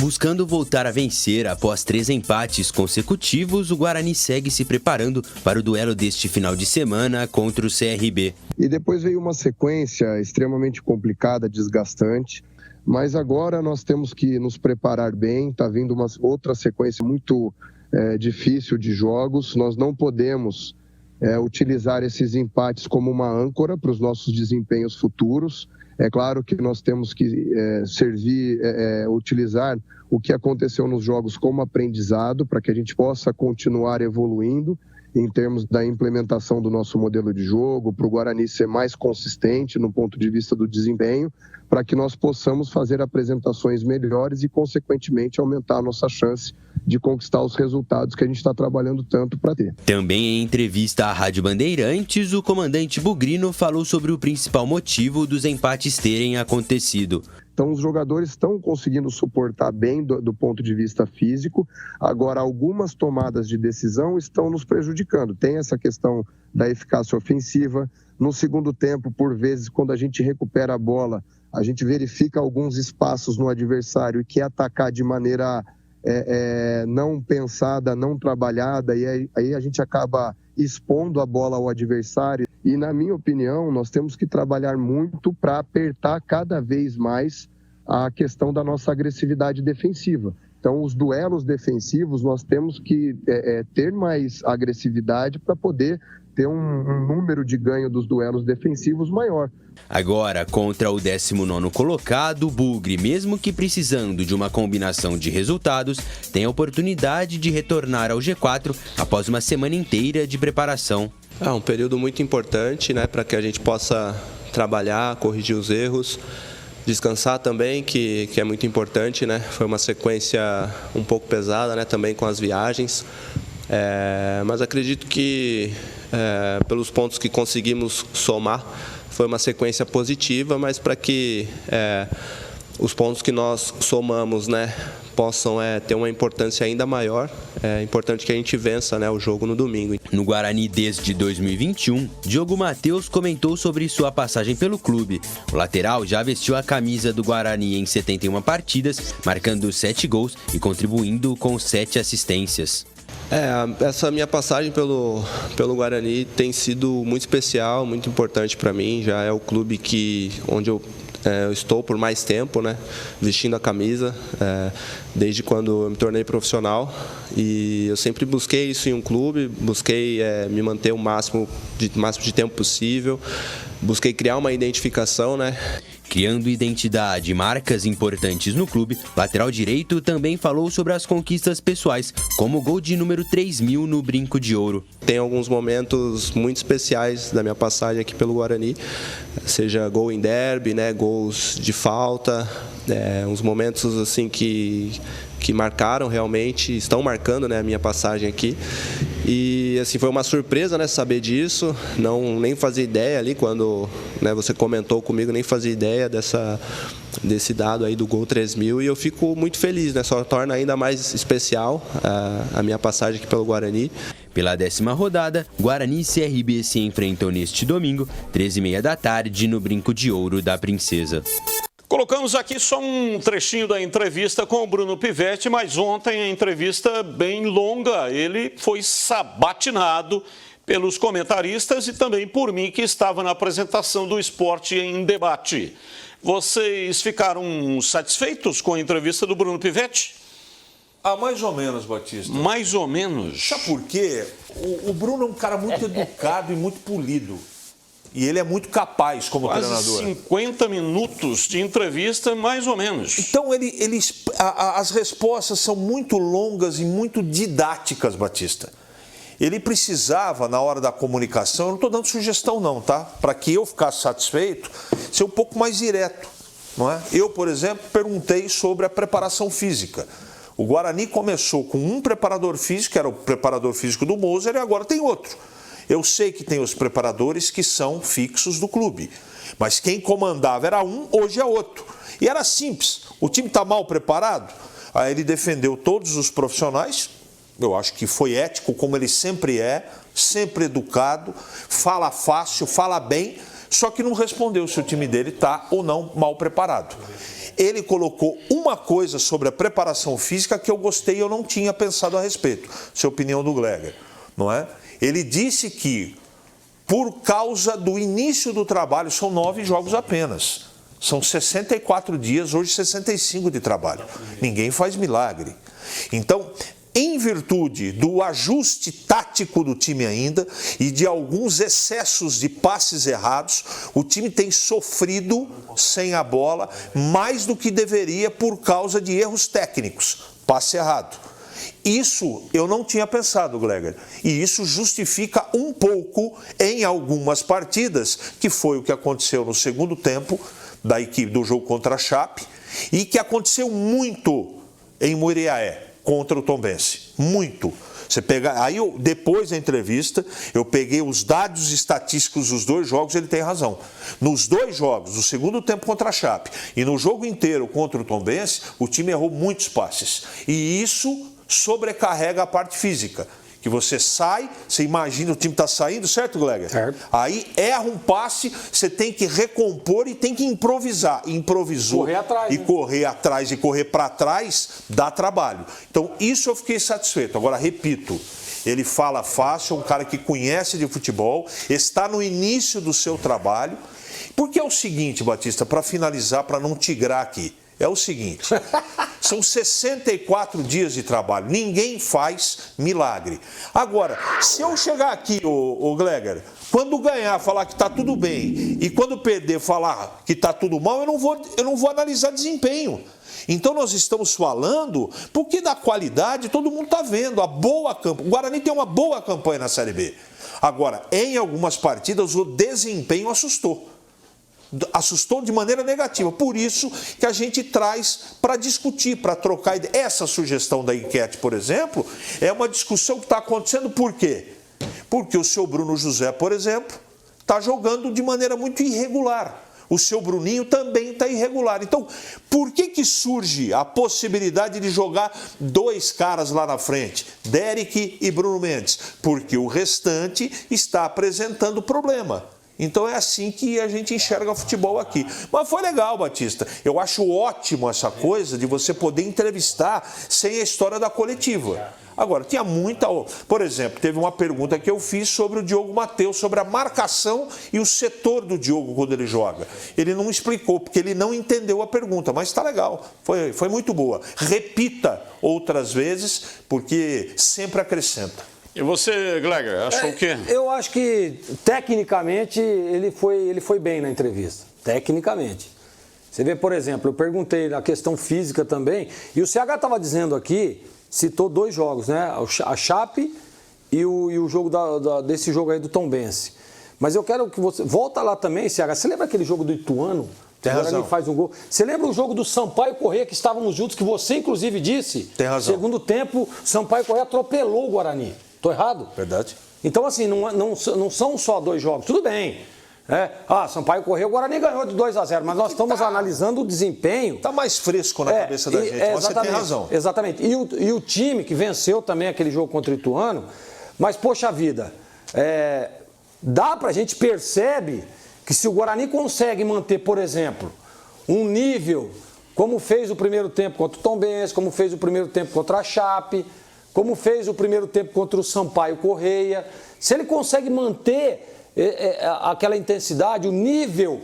Buscando voltar a vencer após 3 empates consecutivos, o Guarani segue se preparando para o duelo deste final de semana contra o CRB. E depois veio uma sequência extremamente complicada, desgastante, mas agora nós temos que nos preparar bem, está vindo uma outra sequência muito difícil de jogos, nós não podemos utilizar esses empates como uma âncora para os nossos desempenhos futuros. É claro que nós temos que utilizar o que aconteceu nos jogos como aprendizado para que a gente possa continuar evoluindo em termos da implementação do nosso modelo de jogo, para o Guarani ser mais consistente no ponto de vista do desempenho, para que nós possamos fazer apresentações melhores e, consequentemente, aumentar a nossa chance de conquistar os resultados que a gente está trabalhando tanto para ter. Também em entrevista à Rádio Bandeirantes, o comandante Bugrino falou sobre o principal motivo dos empates terem acontecido. Então, os jogadores estão conseguindo suportar bem do ponto de vista físico. Agora, algumas tomadas de decisão estão nos prejudicando. Tem essa questão da eficácia ofensiva. No segundo tempo, por vezes, quando a gente recupera a bola, a gente verifica alguns espaços no adversário e quer atacar de maneira não pensada, não trabalhada, e aí a gente acaba expondo a bola ao adversário. E, na minha opinião, nós temos que trabalhar muito para apertar cada vez mais a questão da nossa agressividade defensiva. Então, os duelos defensivos, nós temos que ter mais agressividade para poder ter um número de ganho dos duelos defensivos maior. Agora, contra o 19º colocado, o Bugre, mesmo que precisando de uma combinação de resultados, tem a oportunidade de retornar ao G4 após uma semana inteira de preparação. É um período muito importante, né, para que a gente possa trabalhar, corrigir os erros, descansar também, que é muito importante, né? Foi uma sequência um pouco pesada, né, também com as viagens, mas acredito que pelos pontos que conseguimos somar, foi uma sequência positiva, mas para que os pontos que nós somamos, né, possam ter uma importância ainda maior, é importante que a gente vença, né, o jogo no domingo. No Guarani desde 2021, Diogo Matheus comentou sobre sua passagem pelo clube. O lateral já vestiu a camisa do Guarani em 71 partidas, marcando 7 gols e contribuindo com 7 assistências. Essa minha passagem pelo Guarani tem sido muito especial, muito importante para mim. Já é o clube onde eu estou por mais tempo, né, vestindo a camisa, desde quando eu me tornei profissional. E eu sempre busquei isso em um clube, busquei me manter o máximo de tempo possível, busquei criar uma identificação, né? Criando identidade e marcas importantes no clube, lateral direito também falou sobre as conquistas pessoais, como o gol de número 3.000 no Brinco de Ouro. Tem alguns momentos muito especiais da minha passagem aqui pelo Guarani, seja gol em derby, né, gols de falta, uns momentos assim que marcaram realmente, estão marcando, né, a minha passagem aqui. E assim, foi uma surpresa, né, saber disso, nem fazia ideia ali quando, né, você comentou comigo, nem fazia ideia desse dado aí do gol 3.000, e eu fico muito feliz, né, só torna ainda mais especial a minha passagem aqui pelo Guarani. Pela 10ª rodada, Guarani e CRB se enfrentam neste domingo, 13h30 da tarde, no Brinco de Ouro da Princesa. Colocamos aqui só um trechinho da entrevista com o Bruno Pivetti, mas ontem a entrevista bem longa. Ele foi sabatinado pelos comentaristas e também por mim, que estava na apresentação do Esporte em Debate. Vocês ficaram satisfeitos com a entrevista do Bruno Pivetti? Mais ou menos, Batista. Mais ou menos. Sabe por quê? O Bruno é um cara muito educado e muito polido. E ele é muito capaz como treinador. 50 minutos de entrevista, mais ou menos. Então, as respostas são muito longas e muito didáticas, Batista. Ele precisava, na hora da comunicação, eu não estou dando sugestão não, tá? Para que eu ficasse satisfeito, ser um pouco mais direto, não é? Eu, por exemplo, perguntei sobre a preparação física. O Guarani começou com um preparador físico, que era o preparador físico do Moser, e agora tem outro. Eu sei que tem os preparadores que são fixos do clube, mas quem comandava era um, hoje é outro. E era simples, o time está mal preparado? Aí ele defendeu todos os profissionais, eu acho que foi ético, como ele sempre é, sempre educado, fala fácil, fala bem, só que não respondeu se o time dele está ou não mal preparado. ele colocou uma coisa sobre a preparação física que eu gostei e eu não tinha pensado a respeito. Essa é a opinião do Gleger, não é? Ele disse que, por causa do início do trabalho, são 9 jogos apenas. São 64 dias, hoje 65 de trabalho. Ninguém faz milagre. Então, em virtude do ajuste tático do time ainda e de alguns excessos de passes errados, o time tem sofrido sem a bola mais do que deveria por causa de erros técnicos. Passe errado. Isso eu não tinha pensado, Gleger, e isso justifica um pouco em algumas partidas, que foi o que aconteceu no segundo tempo da equipe do jogo contra a Chape e que aconteceu muito em Muriaé contra o Tombense, muito. Você pega, aí depois da entrevista, eu peguei os dados estatísticos dos 2 jogos, ele tem razão. Nos 2 jogos, no segundo tempo contra a Chape e no jogo inteiro contra o Tombense, o time errou muitos passes. E isso sobrecarrega a parte física. Que você sai, você imagina o time está saindo, certo, Gleger? Certo. Aí erra um passe, você tem que recompor e tem que improvisar. Improvisou. Correr atrás, e né? correr atrás e correr para trás dá trabalho. Então, isso eu fiquei satisfeito. Agora, repito, ele fala fácil, é um cara que conhece de futebol, está no início do seu trabalho. Porque é o seguinte, Batista, para finalizar, para não tigrar aqui, é o seguinte, são 64 dias de trabalho, ninguém faz milagre. Agora, se eu chegar aqui, o Gleger, quando ganhar falar que está tudo bem e quando perder falar que está tudo mal, eu não vou analisar desempenho. Então nós estamos falando, porque da qualidade todo mundo está vendo, a boa campanha. O Guarani tem uma boa campanha na Série B. Agora, em algumas partidas o desempenho assustou de maneira negativa. Por isso que a gente traz para discutir, para trocar ideia. Essa sugestão da enquete, por exemplo, é uma discussão que está acontecendo por quê? Porque o seu Bruno José, por exemplo, está jogando de maneira muito irregular. O seu Bruninho também está irregular. Então, por que surge a possibilidade de jogar 2 caras lá na frente, Derek e Bruno Mendes? Porque o restante está apresentando problema. Então é assim que a gente enxerga futebol aqui. Mas foi legal, Batista. Eu acho ótimo essa coisa de você poder entrevistar sem a história da coletiva. Agora, tinha muita... Por exemplo, teve uma pergunta que eu fiz sobre o Diogo Matheus, sobre a marcação e o setor do Diogo quando ele joga. Ele não explicou, porque ele não entendeu a pergunta, mas está legal. Foi muito boa. Repita outras vezes, porque sempre acrescenta. E você, Gleger, achou o quê? Eu acho que, tecnicamente, ele foi bem na entrevista. Tecnicamente. Você vê, por exemplo, eu perguntei na questão física também, e o CH estava dizendo aqui, citou 2 jogos, né? A Chape e o jogo desse jogo aí do Tombense. Mas eu quero que você... Volta lá também, CH. Você lembra aquele jogo do Ituano? Tem razão. Agora faz um gol. Você lembra o jogo do Sampaio Corrêa, que estávamos juntos, que você, inclusive, disse? Tem razão. Segundo tempo, Sampaio Corrêa atropelou o Guarani. Estou errado? Verdade. Então, assim, não são só 2 jogos. Tudo bem. Sampaio Corrêa, o Guarani ganhou de 2-0, mas nós estamos analisando o desempenho. Está mais fresco na cabeça da gente, mas você tem razão. Exatamente. E o time que venceu também aquele jogo contra o Ituano, mas, poxa vida, dá pra gente perceber que se o Guarani consegue manter, por exemplo, um nível, como fez o primeiro tempo contra o Tombense, como fez o primeiro tempo contra a Chape, como fez o primeiro tempo contra o Sampaio Corrêa, se ele consegue manter aquela intensidade, o nível...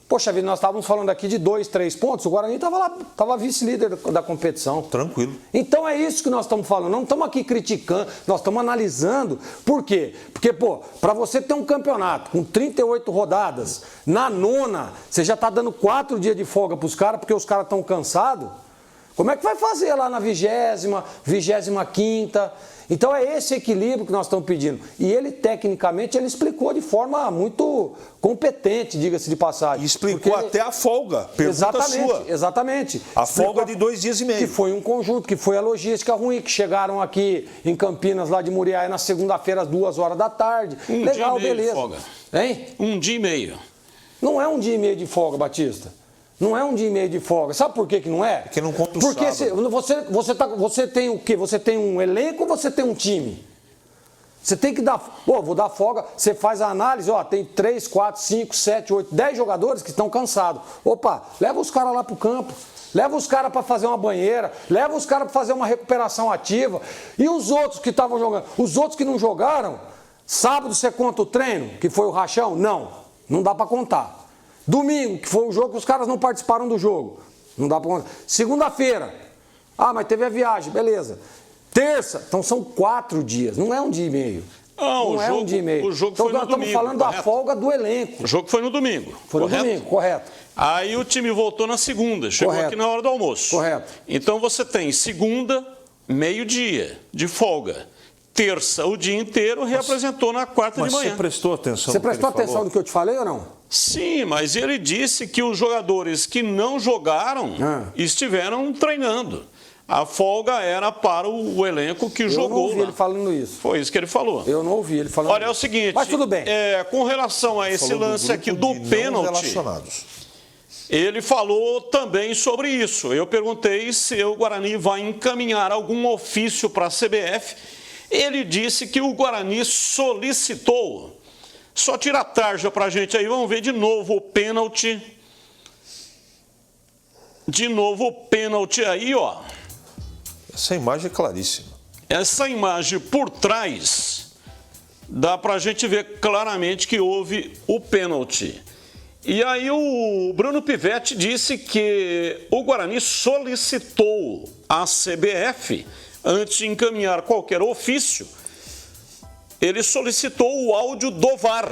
Poxa vida, nós estávamos falando aqui de 2, 3 pontos, o Guarani estava lá, estava vice-líder da competição. Tranquilo. Então é isso que nós estamos falando, não estamos aqui criticando, nós estamos analisando. Por quê? Porque, para você ter um campeonato com 38 rodadas, na 9ª, você já está dando 4 dias de folga para os caras, porque os caras estão cansados. Como é que vai fazer lá na 20ª, 25ª? Então é esse equilíbrio que nós estamos pedindo. E ele, tecnicamente, ele explicou de forma muito competente, diga-se de passagem. E explicou até a folga, pergunta sua. Exatamente. A folga de 2 dias e meio. Que foi um conjunto, que foi a logística ruim, que chegaram aqui em Campinas, lá de Muriaé, na segunda-feira, às 2h da tarde. Legal, dia e meio de folga. Hein? 1 dia e meio. Não é 1 dia e meio de folga, Batista. Não é 1 dia e meio de folga. Sabe por que não é? Porque não conta o Porque sábado. você tem o quê? Você tem um elenco ou você tem um time? Você tem que dar... vou dar folga. Você faz a análise, tem 3, 4, 5, 7, 8, 10 jogadores que estão cansados. Opa, leva os caras lá pro campo. leva os caras para fazer uma banheira, leva os caras para fazer uma recuperação ativa. E os outros que estavam jogando? Os outros que não jogaram, sábado você conta o treino, que foi o rachão? Não dá para contar. Domingo, que foi o jogo que os caras não participaram do jogo, não dá para contar. Segunda-feira, mas teve a viagem, beleza. Terça, então são 4 dias, não é um dia e meio. Não é um dia e meio. O jogo então foi no nós domingo, estamos falando correto? da folga do elenco. O jogo foi no domingo. Foi no correto? domingo, correto. Aí o time voltou na segunda, chegou Correto. aqui na hora do almoço. Correto. Então você tem segunda, meio-dia de folga. Terça, o dia inteiro, reapresentou na quarta de manhã. Você prestou atenção Você no que ele prestou atenção falou? no que eu te falei ou não? Sim, mas ele disse que os jogadores que não jogaram estiveram treinando. A folga era para o elenco que jogou Eu não ouvi lá. ele falando isso. Foi isso que ele falou. Eu não ouvi ele falando Olha, é o isso. seguinte, Mas tudo bem. Com relação a esse Falou do lance aqui grupo do de não pênalti, relacionados. ele falou também sobre isso. Eu perguntei se o Guarani vai encaminhar algum ofício para a CBF. Ele disse que o Guarani solicitou. Só tira a tarja para a gente aí, vamos ver de novo o pênalti. De novo o pênalti aí, ó. Essa imagem é claríssima. Essa imagem por trás, dá para a gente ver claramente que houve o pênalti. E aí o Bruno Pivetti disse que o Guarani solicitou à CBF, antes de encaminhar qualquer ofício, ele solicitou o áudio do VAR,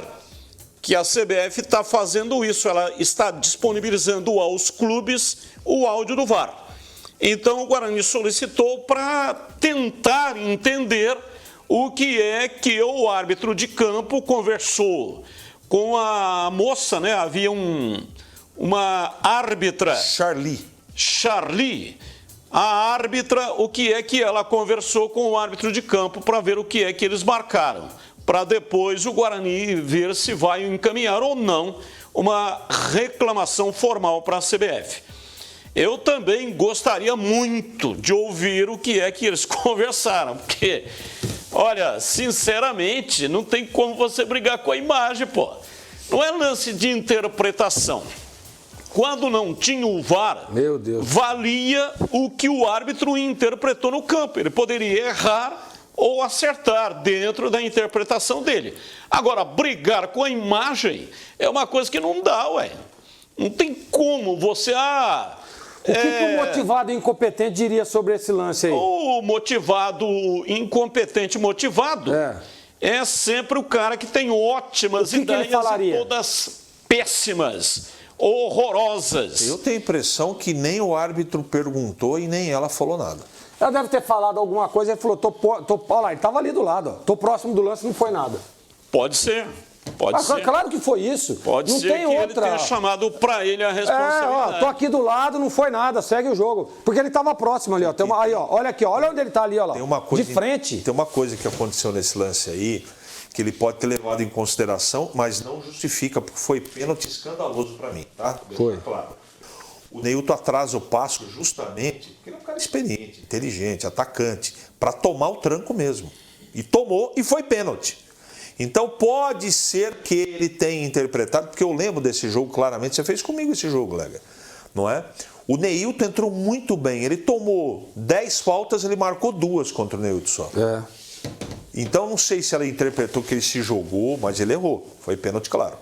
que a CBF está fazendo isso, ela está disponibilizando aos clubes o áudio do VAR. Então o Guarani solicitou para tentar entender o que é que o árbitro de campo conversou com a moça, né? Havia uma árbitra, Charlie, a árbitra, o que é que ela conversou com o árbitro de campo para ver o que é que eles marcaram, para depois o Guarani ver se vai encaminhar ou não uma reclamação formal para a CBF. Eu também gostaria muito de ouvir o que é que eles conversaram, porque, olha, sinceramente, não tem como você brigar com a imagem, pô. Não é lance de interpretação. Quando não tinha o VAR, Meu Deus, valia o que o árbitro interpretou no campo. Ele poderia errar ou acertar dentro da interpretação dele. Agora, brigar com a imagem é uma coisa que não dá, ué. Não tem como você... O que o motivado e incompetente diria sobre esse lance aí? O motivado, incompetente motivado, é sempre o cara que tem ótimas ideias e todas péssimas, horrorosas. Eu tenho a impressão que nem o árbitro perguntou e nem ela falou nada. Ela deve ter falado alguma coisa e falou, olha lá, ele estava ali do lado, ó, tô próximo do lance, não foi nada. Pode ser. Pode ser. Claro que foi isso. Pode não ser tem que outra. ele tenha chamado para ele a responsabilidade. Tô aqui do lado, não foi nada, segue o jogo. Porque ele estava próximo ali, ó. Aí, ó, olha aqui, ó, olha onde ele está ali, ó. Tem uma coisa, de frente. Tem uma coisa que aconteceu nesse lance aí, que ele pode ter levado em consideração, mas não justifica, porque foi pênalti escandaloso para mim, tá? Foi. Claro. O Neilton atrasa o passo justamente, porque ele é um cara experiente, inteligente, atacante, para tomar o tranco mesmo. E tomou e foi pênalti. Então pode ser que ele tenha interpretado, porque eu lembro desse jogo claramente, você fez comigo esse jogo, Lega, não é? O Neilton entrou muito bem, ele tomou 10 faltas, ele marcou 2 contra o Neilton só. Então não sei se ela interpretou que ele se jogou, mas ele errou, foi pênalti claro.